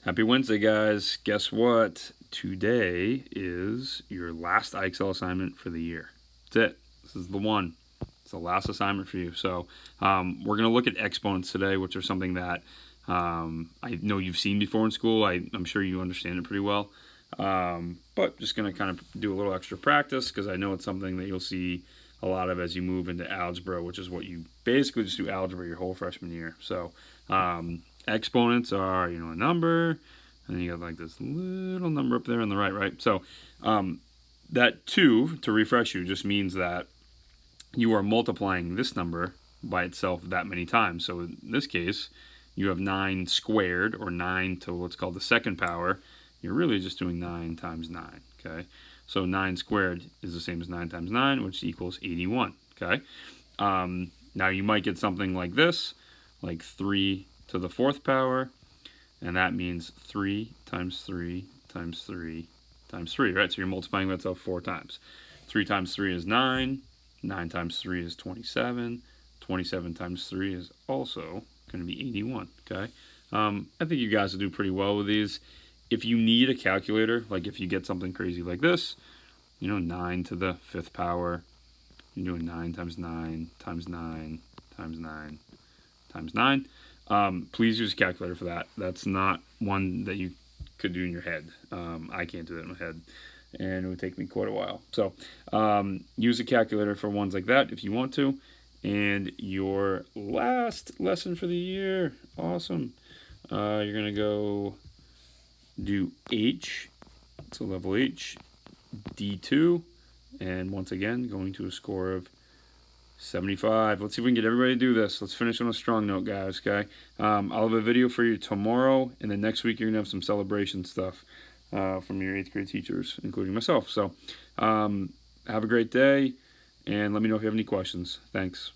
Happy Wednesday, guys. Guess what? Today is your last IXL assignment for the year. That's it. This is the one. It's the last assignment for you. So we're going to look at exponents today, which are something that I know you've seen before in school. I'm sure you understand it pretty well. But just going to kind of do a little extra practice because I know it's something that you'll see a lot of as you move into algebra, which is what you basically just do algebra your whole freshman year. So exponents are, a number, and then you got like this little number up there on the right, right? So that 2, to refresh you, just means that you are multiplying this number by itself that many times. So in this case, you have 9 squared, or 9 to what's called the second power. You're really just doing 9 times 9, okay? So 9 squared is the same as 9 times 9, which equals 81, okay? Now you might get something like this, like 3 to the 4th power, and that means 3 times 3 times 3 times 3, right? So you're multiplying by itself 4 times. 3 times 3 is 9, 9 times 3 is 27, 27 times 3 is also going to be 81, okay? I think you guys will do pretty well with these. If you need a calculator, like if you get something crazy like this, 9 to the 5th power, you're doing 9 times 9 times 9 times 9 times 9. Please use a calculator for that. That's not one that you could do in your head. I can't do that in my head, and it would take me quite a while. So use a calculator for ones like that if you want to. And your last lesson for the year, awesome. You're going to go do H, so level H, D2, and once again going to a score of 75. Let's see if we can get everybody to do this. Let's finish on a strong note, guys, okay? I'll have a video for you tomorrow, and then next week you're going to have some celebration stuff from your 8th grade teachers, including myself. So have a great day, and let me know if you have any questions. Thanks.